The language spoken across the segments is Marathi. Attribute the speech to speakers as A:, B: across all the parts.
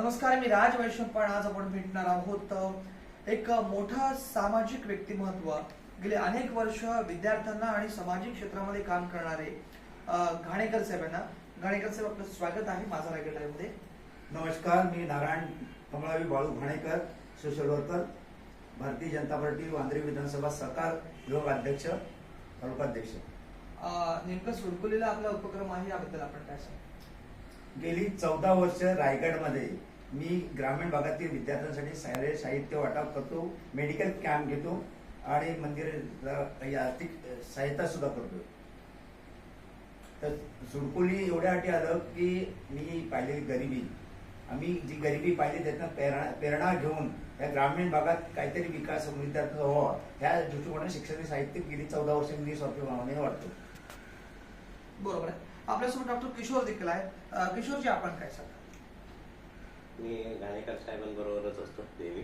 A: नमस्कार, मी राज वैशंपाळ. आज आपण भेटणार आहोत एक मोठा सामाजिक व्यक्तिमत्व, गेले अनेक वर्ष विद्यार्थ्यांना आणि सामाजिक क्षेत्रामध्ये काम करणारे घाणेकर साहेबांना. घाणेकर साहेब, आपलं स्वागत आहे माझा रायगड लाईव्हमध्ये.
B: नमस्कार, मी Narayan कमळावी Balu Ghanekar, social worker, Bharatiya Janata party Vandre विधानसभा सहकार विभागाध्यक्ष, तालुकाध्यक्ष.
A: नेमकं सुरकुलीला आपला उपक्रम आहे, याबद्दल आपण काय सांगा?
B: गेली 14 वर्ष रायगडमध्ये मी ग्रामीण भागातील विद्यार्थ्यांसाठी शालेय साहित्य वाटप करतो, मेडिकल कॅम्प घेतो आणि मंदिराला काही आर्थिक सहायता सुद्धा करतो. तर सुरकुली एवढ्यासाठी आलं की मी पाहिलेली गरिबी, आम्ही जी गरिबी पाहिली त्यातनं प्रेरणा घेऊन या ग्रामीण भागात काहीतरी विकास विद्यार्थ्यांचा व्हावा, ह्या दृष्टिकोनाने शिक्षण साहित्य गेली 14 वर्ष मी स्वाभिमानाने वाटतो.
A: बरोबर आहे. आपल्यासोबत डॉक्टर किशोर देखील आहेत. किशोरजी, आपण काय सांगा?
C: मी घाणेकर साहेबांबरोबरच असतो नेहमी,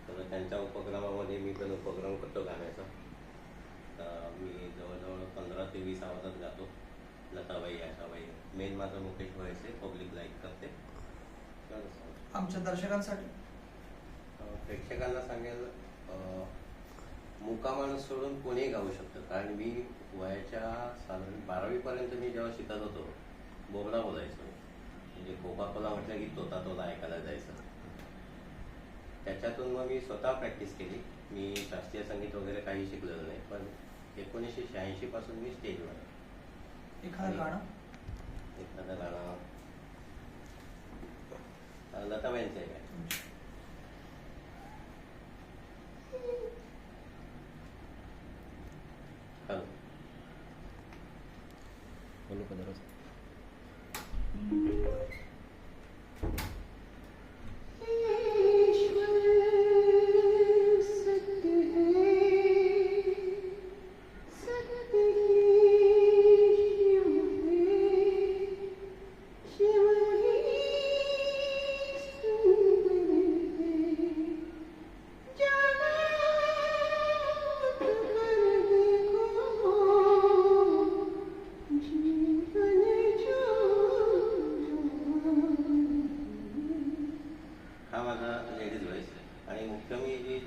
C: तर त्यांच्या उपक्रमामध्ये मी पण उपक्रम करतो गाण्याचा. मी जवळजवळ 15 ते 20 आवाजात गातो. लताबाई, आशाबाई, मेन माझं मुकेश व्हायचे, पब्लिक लाईक करते.
A: आमच्या दर्शकांसाठी
C: प्रेक्षकांना सांगेल, मुका माणूस सोडून कोणीही गाऊ शकतं. कारण मी वयाच्या साधारण 12वीपर्यंत मी जेव्हा शिकत होतो, बोबडा बोलायचो. म्हणजे कोका कोला म्हटलं की तोता तोला ऐकायला जायचं. त्याच्यातून मग मी स्वतः प्रॅक्टिस केली. मी शास्त्रीय संगीत वगैरे काही शिकलेलं नाही, पण 1986 पासून मी स्टेजवर आहे.
A: एखादं गाणं
C: लताबाईंचं आहे काय? हॅलो, बोलू का जरा? हा माझा लेडीज व्हॉइस आणि मुख्य मी जी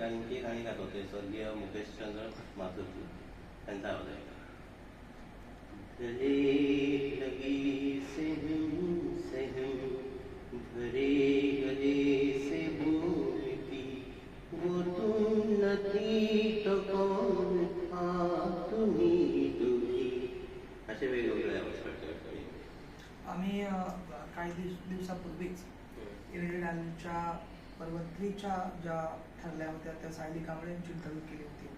C: गाणी गात होते, स्वर्गीय मुकेशचंद्र माथुरजी त्यांचा आवाज आहे. गले लगी से भरे गले से भूमिती, वो तुम न थी तो कौन था तुम्ही दूरी. असे वेगवेगळे आवाज करतो.
A: आम्ही काही दिवसापूर्वीच इरेडिडालच्या पर्वत्रीच्या ज्या ठरल्या होत्या त्या सायली कांबळे यांची इंटरव्ह्यू केली होती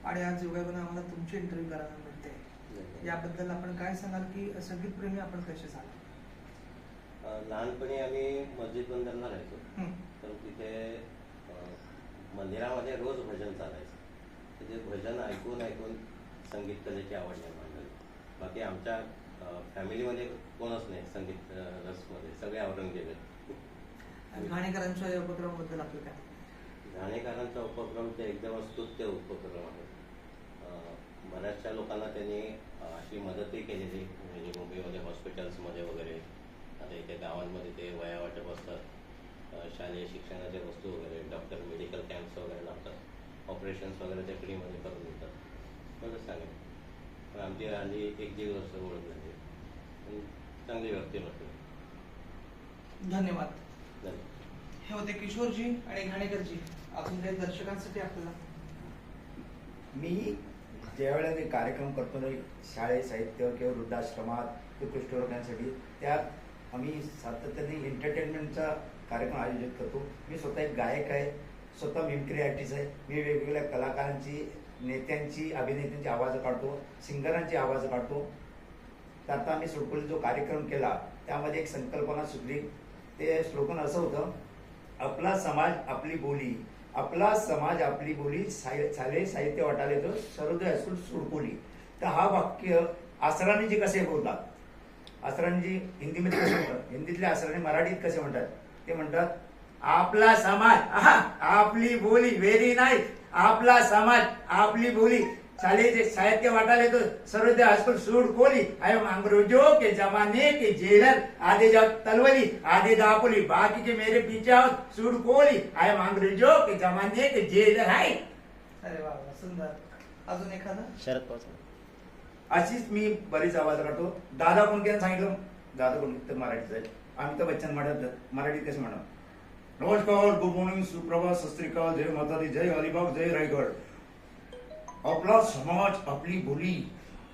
A: आणि आज योगायोगाने आम्हाला तुमची इंटरव्ह्यू करायला मिळते. याबद्दल आपण काय सांगाल की संगीत प्रेमी आपण कसे झाला?
C: लहानपणी आम्ही मस्जिद बंदरला राहायचो, तर तिथे मंदिरामध्ये रोज भजन चालायचं. तिथे भजन ऐकून ऐकून संगीत कलेची आवड निर्माण झाली. बाकी आमच्या फॅमिलीमध्ये कोणच नाही संगीत रसमध्ये, सगळे औरंगजेब आहेत.
A: घाणेकरांच्या या उपक्रमाबद्दल आपलं काय?
C: घाणेकरांचा उपक्रम ते एकदम स्तुत्य उपक्रम आहे. बऱ्याचशा लोकांना त्यांनी अशी मदतही केलेली, म्हणजे मुंबईमध्ये हॉस्पिटल्समध्ये वगैरे. आता इथे गावांमध्ये ते वया वाटप असतात, शालेय शिक्षणाच्या वस्तू वगैरे, डॉक्टर मेडिकल कॅम्प्स वगैरे लागतात, ऑपरेशन्स वगैरे ते फ्रीमध्ये करून देतात. बरंच सांगेल. पण आमची हल्ली 1-1.5 वर्ष ओळख झाली, पण चांगली व्यक्तिमत्व.
A: धन्यवाद. हे होते किशोरजी आणि घाणेकरजी. अजून काही दर्शकांसाठी आपल्याला?
B: मी ज्यावेळेला कार्यक्रम करतो ना, शाळेत साहित्य किंवा वृद्धाश्रमात किंवा कुष्ठरोग्यांसाठी, त्यात आम्ही सातत्याने एंटरटेनमेंटचा कार्यक्रम आयोजित करतो. मी स्वतः एक गायक आहे, स्वतः मिमिक्री आर्टिस्ट आहे. मी वेगवेगळ्या कलाकारांची, नेत्यांची, अभिनेत्यांची आवाज काढतो, सिंगरांची आवाज काढतो. तर आता आम्ही सुरकुली जो कार्यक्रम केला त्यामध्ये एक संकल्पना सुचली. ते स्लोगन असं होतं, आपला समाज आपली बोली, आपला समाज आपली बोली, शालेय साहित्य वाटायला येतो, सर्वोदय हायस्कूल सुरकुली. तर हा वाक्य आसरानीजी कसे बोलतात, आसरानीजी हिंदीमध्ये कसे म्हणतात, हिंदीतले आसरानी मराठीत कसे म्हणतात? ते म्हणतात, आपला समाज आपली बोली. Very nice. आपला समाज आपली बोली, शालेय साहित्य वाटाले तो सर्वोदय हाईस्कूल सूड कोली आयो अंग्रेजों के जमाने के जेलर आधे जब तलवली आधे दापोली बाकी के मेरे पीछे आओ सूड कोली आयो अंग्रेजों के जमाने के जेलर है.
A: अरे वा वा, सुंदर. अजून एखादा?
D: शरद पवार.
B: अशीच मी बरीच आवाज काढतो. दादा कोणत्याने सांगितलं? दादा कोणते तर मराठीच आहे. अमिताभ बच्चन म्हणतात मराठीत कसं म्हणा. नमस्कार, गुड मॉर्निंग, सुप्रभात, सत श्री अकाल, जय माता दी, जय अलिबाग, जय रायगड. आपला समाज आपली बोली,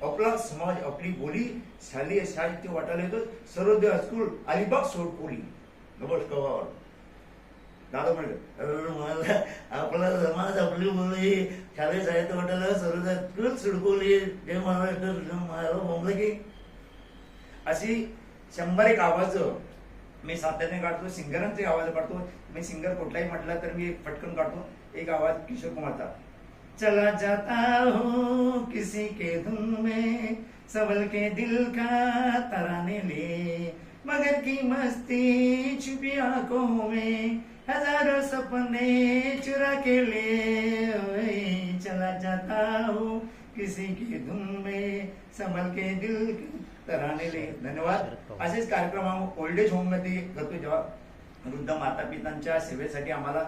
B: आपला समाज आपली बोली, शालेय साहित्य वाटायला येतो सर्वोदय हायस्कूल अलिबाग सोडपोली. नमस्कार. दादा म्हणलं आपला समाज आपली बोली, शालेय साहित्य वाटायला सर्वोदय हायस्कूल सोडपोली, जय महाराष्ट्र बोंबलं की. अशी 100 आवाज मी सातत्याने काढतो. सिंगरांचे आवाज काढतो. मी सिंगर कुठलाही म्हटला तर मी पटकन काढतो. एक आवाज किशोर कुमारचा. चला जाता हूँ किसी के धुन में, सबल के दिल का तराने ले, मगर की मस्ती छुपी आंखों में, हजारों सपने चुरा के ले. चला जाता हूँ किसी के धुन में, सबल के दिल के तराने ले. धन्यवाद. असेच कार्यक्रम आम्ही ओल्ड एज होम मध्ये करतो. जेव्हा वृद्ध माता पितांच्या सेवेसाठी आम्हाला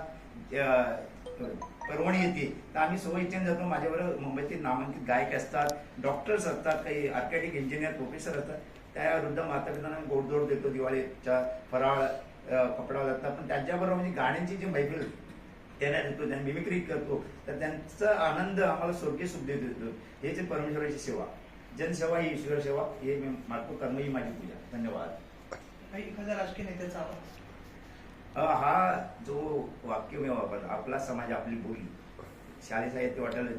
B: परवणी येते तर आम्ही सोयीच्छेने जातो. माझ्याबरोबर मुंबईतील नामांकित गायक असतात, डॉक्टर्स असतात, काही आर्किटेक्ट इंजिनियर प्रोफेसर असतात. त्या वृद्ध माता पितांना गोडधोड देतो. दिवाळीच्या फराळ कपडा लागतात. पण त्यांच्याबरोबर म्हणजे गाण्यांची जी मैफिल त्यांना देतो, त्यांना मिमिक्री करतो तर त्यांचा आनंद आम्हाला स्वर्गीय सुख देतो. हेच परमेश्वराची सेवा. जनसेवा ही ईश्वर सेवा. हे मी मानतो. कर्म ही माझी पूजा. धन्यवाद.
A: काही एखाद्या राजकीय नेत्याचा आवाज?
B: हा जो वाक्य मी वापरला, आपला समाज आपली बोली, शालेय साहित्य वाटायला येतो.